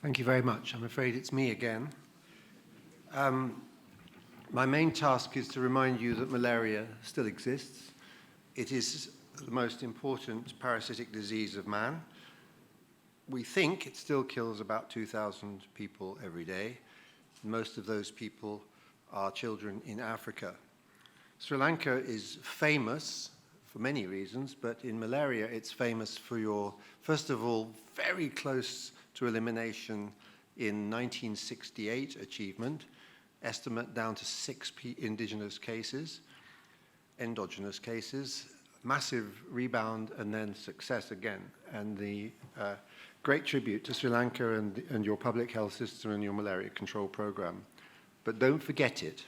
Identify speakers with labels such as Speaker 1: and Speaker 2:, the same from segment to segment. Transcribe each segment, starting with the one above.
Speaker 1: Thank you very much. I'm afraid it's me again. My main task is to remind you that malaria still exists. It is the most important parasitic disease of man. We think it still kills about 2,000 people every day. Most of those people are children in Africa. Sri Lanka is famous for many reasons, but in malaria it's famous for your, first of all, very close to elimination in 1968 achievement, estimate down to 6 indigenous cases, endogenous cases, massive rebound and then success again. And the great tribute to Sri Lanka and your public health system and your malaria control program. But don't forget it.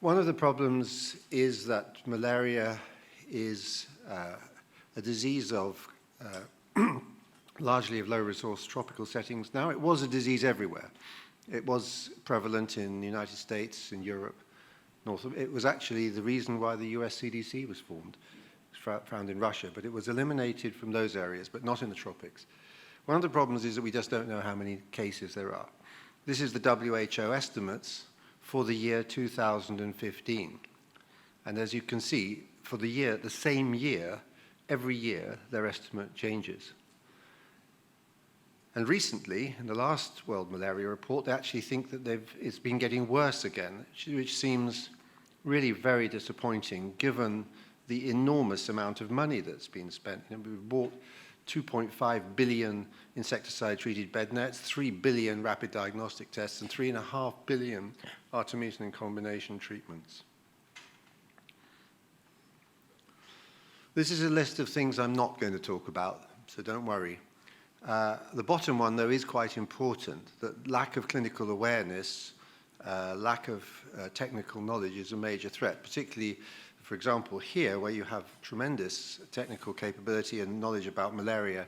Speaker 1: One of the problems is that malaria is a disease of largely of low-resource tropical settings. Now, it was a disease everywhere. It was prevalent in the United States, in Europe, it was actually the reason why the US CDC was formed. It was found in Russia, but it was eliminated from those areas, but not in the tropics. One of the problems is that we just don't know how many cases there are. This is the WHO estimates for the year 2015. And as you can see, for the year, the same year, every year, their estimate changes. And recently, in the last World Malaria Report, they actually think that it's been getting worse again, which seems really very disappointing given the enormous amount of money that's been spent. You know, we've bought 2.5 billion insecticide-treated bed nets, 3 billion rapid diagnostic tests, and 3.5 billion artemisinin combination treatments. This is a list of things I'm not going to talk about, so don't worry. The bottom one, though, is quite important, that lack of clinical awareness, lack of technical knowledge is a major threat, particularly, for example, here, where you have tremendous technical capability and knowledge about malaria.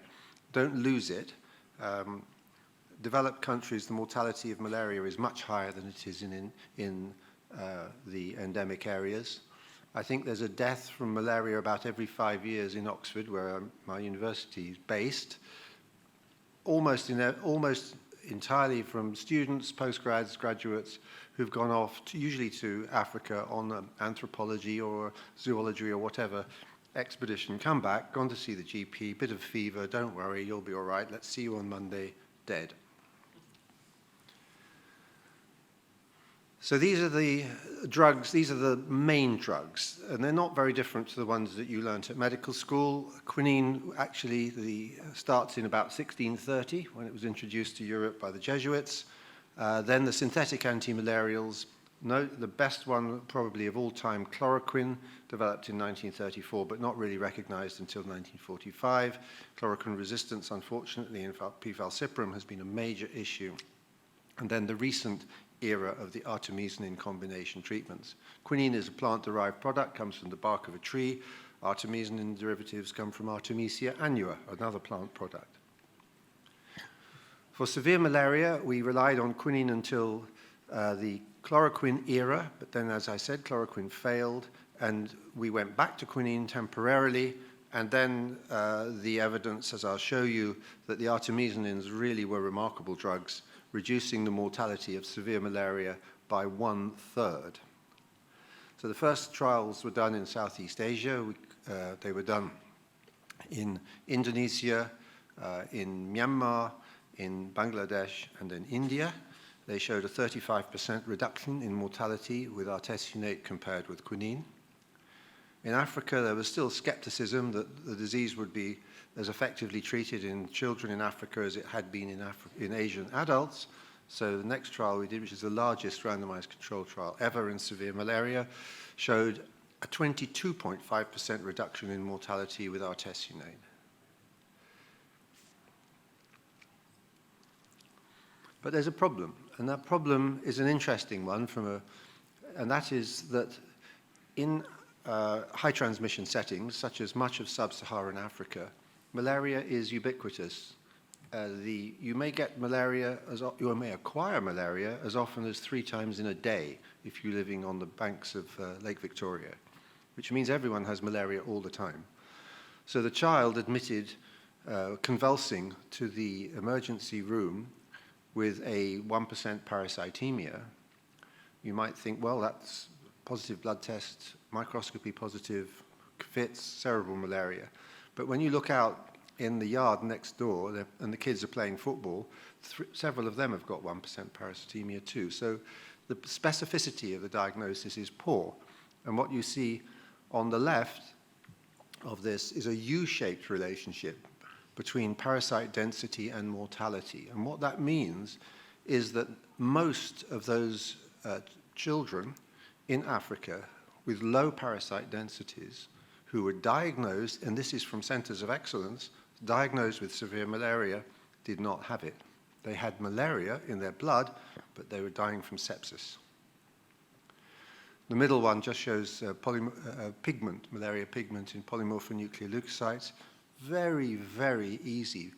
Speaker 1: Don't lose it. Developed countries, the mortality of malaria is much higher than it is in the endemic areas. I think there's a death from malaria about every 5 years in Oxford, where my university is based. Almost entirely from students, postgrads, graduates who've gone off, usually to Africa on anthropology or zoology or whatever expedition, come back, gone to see the GP, bit of fever, don't worry, you'll be all right, let's see you on Monday, dead. So these are the drugs, these are the main drugs, and they're not very different to the ones that you learnt at medical school. Quinine actually starts in about 1630 when it was introduced to Europe by the Jesuits. Then the synthetic antimalarials, the best one probably of all time, chloroquine, developed in 1934 but not really recognized until 1945. Chloroquine resistance, unfortunately, in P. falciparum has been a major issue. And then the recent era of the artemisinin combination treatments. Quinine is a plant-derived product, comes from the bark of a tree. Artemisinin derivatives come from Artemisia annua, another plant product. For severe malaria, we relied on quinine until the chloroquine era, but then, as I said, chloroquine failed, and we went back to quinine temporarily, and then the evidence, as I'll show you, that the artemisinins really were remarkable drugs, reducing the mortality of severe malaria by 1/3. So the first trials were done in Southeast Asia. They were done in Indonesia, in Myanmar, in Bangladesh, and in India. They showed a 35% reduction in mortality with artesunate compared with quinine. In Africa, there was still skepticism that the disease would be as effectively treated in children in Africa as it had been in Asian adults. So the next trial we did, which is the largest randomized control trial ever in severe malaria, showed a 22.5% reduction in mortality with artesunate. But there's a problem, and that problem is an interesting one and that is that in high transmission settings, such as much of sub-Saharan Africa, malaria is ubiquitous. You may get malaria, you may acquire malaria as often as 3 times in a day if you're living on the banks of Lake Victoria, which means everyone has malaria all the time. So the child admitted convulsing to the emergency room with a 1% parasitemia, you might think, well, that's positive blood test, microscopy positive, fits cerebral malaria. But when you look out in the yard next door and the kids are playing football, several of them have got 1% parasitemia too. So the specificity of the diagnosis is poor. And what you see on the left of this is a U-shaped relationship between parasite density and mortality. And what that means is that most of those children in Africa with low parasite densities who were diagnosed, and this is from centers of excellence, diagnosed with severe malaria, did not have it. They had malaria in their blood, but they were dying from sepsis. The middle one just shows pigment, malaria pigment in polymorphonuclear leukocytes. Very, very easy.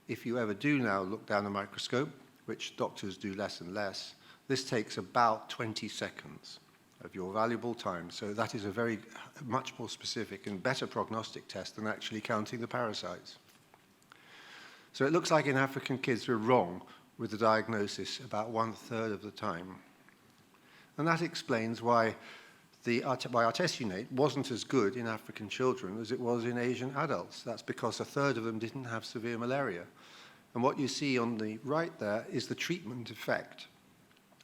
Speaker 1: If you ever do now look down a microscope, which doctors do less and less, this takes about 20 seconds of your valuable time. So that is a much more specific and better prognostic test than actually counting the parasites. So it looks like in African kids we're wrong with the diagnosis about 1/3 of the time. And that explains why artesunate wasn't as good in African children as it was in Asian adults. That's because 1/3 of them didn't have severe malaria. And what you see on the right there is the treatment effect.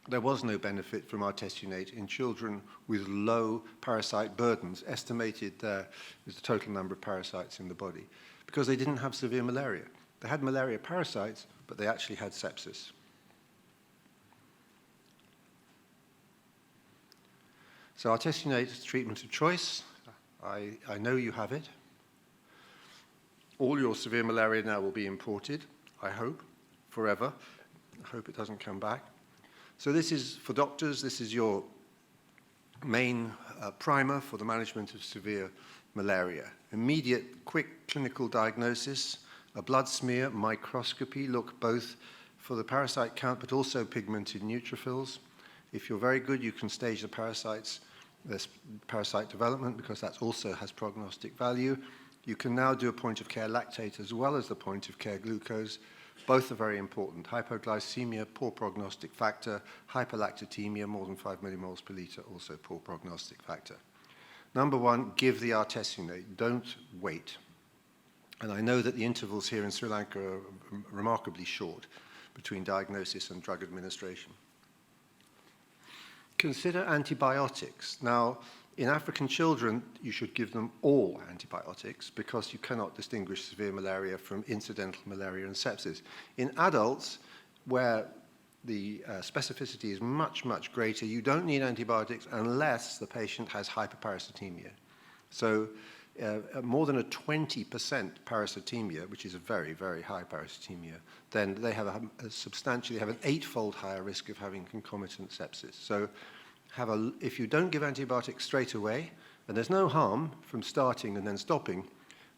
Speaker 1: There was no benefit from artesunate in children with low parasite burdens, estimated there is the total number of parasites in the body, because they didn't have severe malaria. They had malaria parasites, but they actually had sepsis. So artesunate is treatment of choice. I know you have it. All your severe malaria now will be imported, I hope, forever. I hope it doesn't come back. So this is, for doctors, this is your main primer for the management of severe malaria. Immediate, quick clinical diagnosis, a blood smear, microscopy, look both for the parasite count but also pigmented neutrophils. If you're very good, you can stage the parasite development, because that also has prognostic value. You can now do a point-of-care lactate as well as the point-of-care glucose. Both are very important. Hypoglycemia, poor prognostic factor. Hyperlactatemia, more than 5 millimoles per liter, also poor prognostic factor. Number one, give the artesunate. Don't wait. And I know that the intervals here in Sri Lanka are remarkably short between diagnosis and drug administration. Consider antibiotics. Now, in African children, you should give them all antibiotics because you cannot distinguish severe malaria from incidental malaria and sepsis. In adults, where the specificity is much, much greater, you don't need antibiotics unless the patient has hyperparasitemia. So more than a 20% parasitemia, which is a very, very high parasitemia, then they have an 8-fold higher risk of having concomitant sepsis. So if you don't give antibiotics straight away, and there's no harm from starting and then stopping,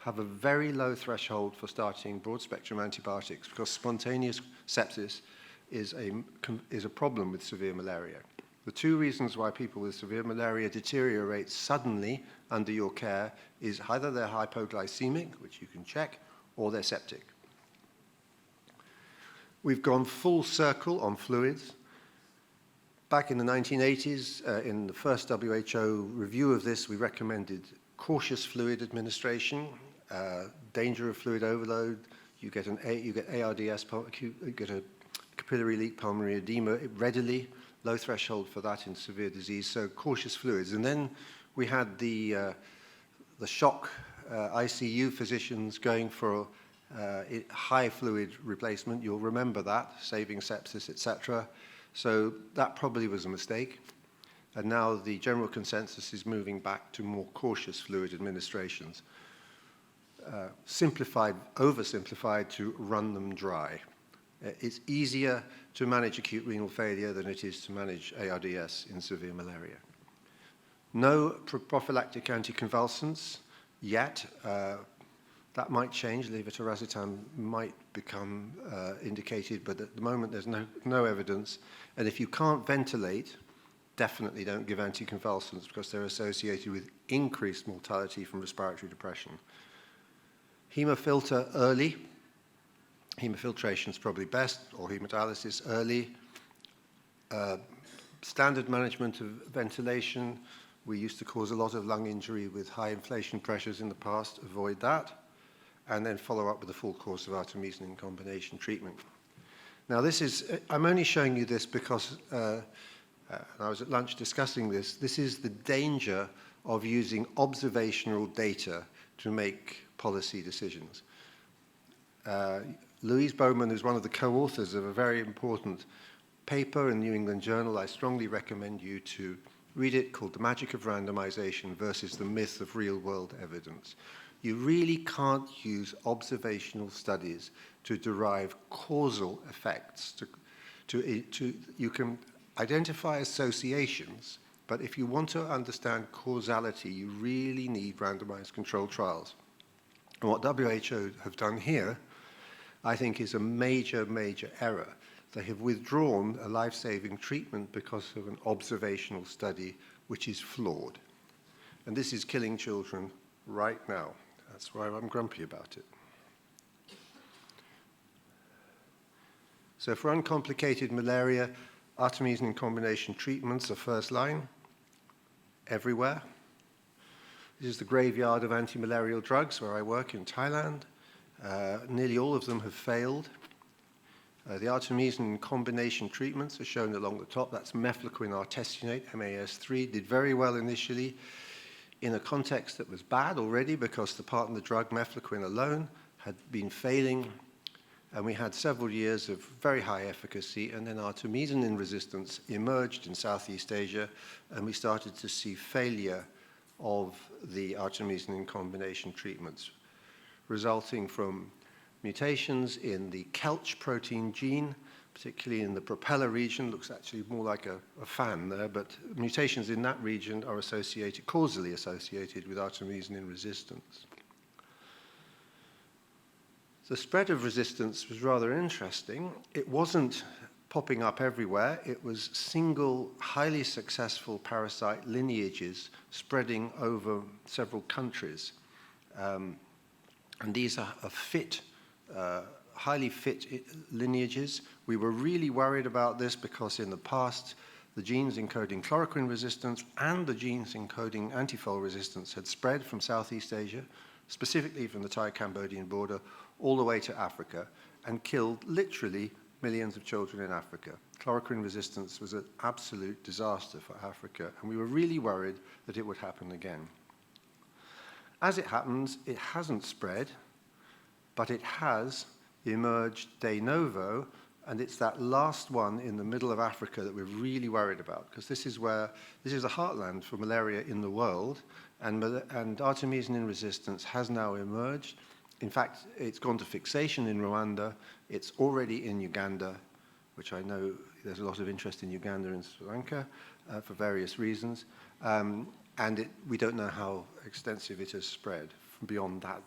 Speaker 1: have a very low threshold for starting broad-spectrum antibiotics, because spontaneous sepsis is a problem with severe malaria. The two reasons why people with severe malaria deteriorate suddenly under your care is either they're hypoglycemic, which you can check, or they're septic. We've gone full circle on fluids. Back in the 1980s, in the first WHO review of this, we recommended cautious fluid administration, danger of fluid overload. You get ARDS, you get a capillary leak pulmonary edema readily, low threshold for that in severe disease, so cautious fluids. And then we had the shock ICU physicians going for high fluid replacement. You'll remember that, saving sepsis, etc. So that probably was a mistake. And now the general consensus is moving back to more cautious fluid administrations. Oversimplified to run them dry. It's easier to manage acute renal failure than it is to manage ARDS in severe malaria. No prophylactic anticonvulsants yet. That might change. Levetiracetam might become indicated, but at the moment there's no evidence. And if you can't ventilate, definitely don't give anticonvulsants because they're associated with increased mortality from respiratory depression. Hemofilter early. Hemofiltration is probably best, or hemodialysis early. Standard management of ventilation. We used to cause a lot of lung injury with high inflation pressures in the past. Avoid that. And then follow up with a full course of artemisinin in combination treatment. Now this is, I'm only showing you this because I was at lunch discussing this. This is the danger of using observational data to make policy decisions. Louise Bowman is one of the co-authors of a very important paper in New England Journal. I strongly recommend you to read it, called The Magic of Randomization versus the Myth of Real-World Evidence. You really can't use observational studies to derive causal effects. You can identify associations, but if you want to understand causality, you really need randomized controlled trials. And what WHO have done here, I think, is a major, major error. They have withdrawn a life-saving treatment because of an observational study which is flawed. And this is killing children right now. That's why I'm grumpy about it. So for uncomplicated malaria, artemisinin combination treatments are first line everywhere. This is the graveyard of anti-malarial drugs where I work in Thailand. Nearly all of them have failed. The artemisinin combination treatments are shown along the top. That's mefloquine artesunate, MAS3, did very well initially in a context that was bad already because the partner drug mefloquine alone had been failing. And we had several years of very high efficacy, and then artemisinin resistance emerged in Southeast Asia, and we started to see failure of the artemisinin combination treatments, resulting from mutations in the Kelch protein gene, particularly in the propeller region. Looks actually more like a fan there, but mutations in that region are associated, causally associated with artemisinin resistance. The spread of resistance was rather interesting. It wasn't popping up everywhere. It was single, highly successful parasite lineages spreading over several countries. And these are fit, highly fit lineages. We were really worried about this because in the past, the genes encoding chloroquine resistance and the genes encoding antifol resistance had spread from Southeast Asia, specifically from the Thai-Cambodian border, all the way to Africa, and killed literally millions of children in Africa. Chloroquine resistance was an absolute disaster for Africa, and we were really worried that it would happen again. As it happens, it hasn't spread, but it has emerged de novo, and it's that last one in the middle of Africa that we're really worried about, because this is a heartland for malaria in the world, and artemisinin resistance has now emerged. In fact, it's gone to fixation in Rwanda. It's already in Uganda, which I know there's a lot of interest in Uganda and Sri Lanka for various reasons. We don't know how extensive it has spread from beyond that.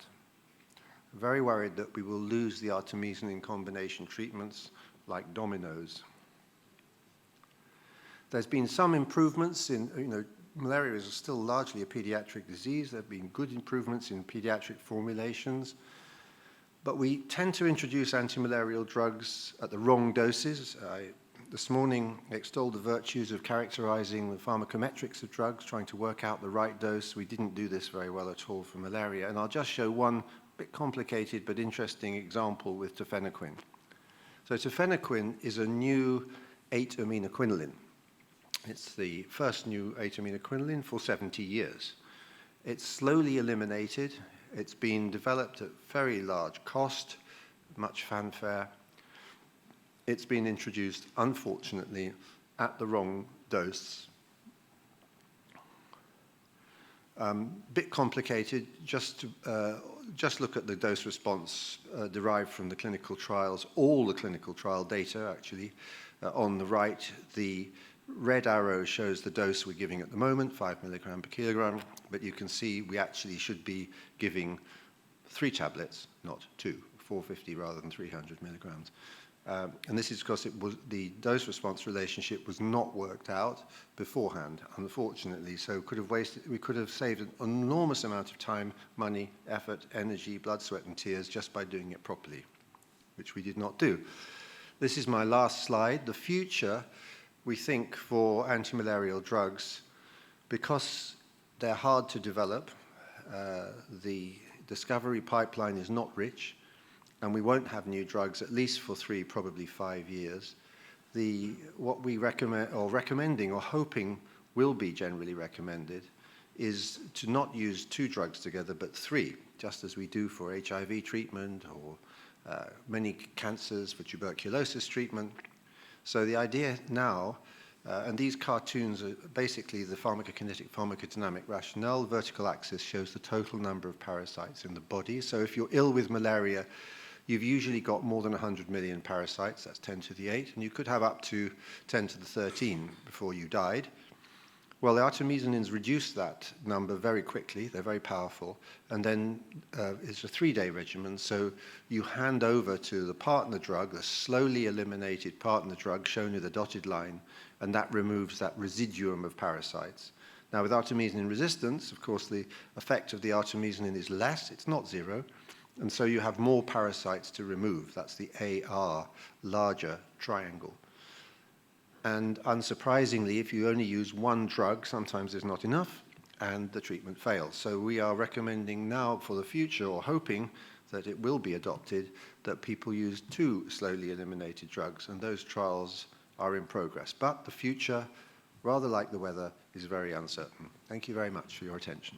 Speaker 1: Very worried that we will lose the artemisinin combination treatments like dominoes. There's been some improvements in, malaria is still largely a pediatric disease. There have been good improvements in pediatric formulations, but we tend to introduce antimalarial drugs at the wrong doses. I, this morning, extolled the virtues of characterizing the pharmacometrics of drugs, trying to work out the right dose. We didn't do this very well at all for malaria, and I'll just show one bit complicated but interesting example with tafenoquine. So tafenoquine is a new 8-aminoquinoline. It's the first new 8-aminoquinoline for 70 years. It's slowly eliminated. It's been developed at very large cost, much fanfare. It's been introduced, unfortunately, at the wrong dose. Bit complicated. Just look at the dose response derived from the clinical trials, all the clinical trial data, actually. On the right, the red arrow shows the dose we're giving at the moment, 5 milligram per kilogram, but you can see we actually should be giving 3 tablets, not 2, 450 rather than 300 milligrams. And this is because the dose-response relationship was not worked out beforehand, unfortunately. So we could have saved an enormous amount of time, money, effort, energy, blood, sweat, and tears just by doing it properly, which we did not do. This is my last slide. The future, we think, for antimalarial drugs, because they're hard to develop, the discovery pipeline is not rich, and we won't have new drugs at least for 3, probably 5 years. What we recommending or hoping will be generally recommended is to not use 2 drugs together, but 3, just as we do for HIV treatment or many cancers, for tuberculosis treatment. So the idea now, and these cartoons are basically the pharmacokinetic, pharmacodynamic rationale. The vertical axis shows the total number of parasites in the body. So if you're ill with malaria, you've usually got more than 100 million parasites, that's 10 to the 8, and you could have up to 10 to the 13 before you died. Well, the artemisinin reduce that number very quickly. They're very powerful. And then it's a 3-day regimen. So you hand over to the partner drug, the slowly eliminated partner drug shown with the dotted line, and that removes that residuum of parasites. Now, with artemisinin resistance, of course, the effect of the artemisinin is less. It's not 0. And so you have more parasites to remove. That's the AR, larger triangle. And unsurprisingly, if you only use 1 drug, sometimes there's not enough, and the treatment fails. So we are recommending now for the future, or hoping that it will be adopted, that people use 2 slowly eliminated drugs, and those trials are in progress. But the future, rather like the weather, is very uncertain. Thank you very much for your attention.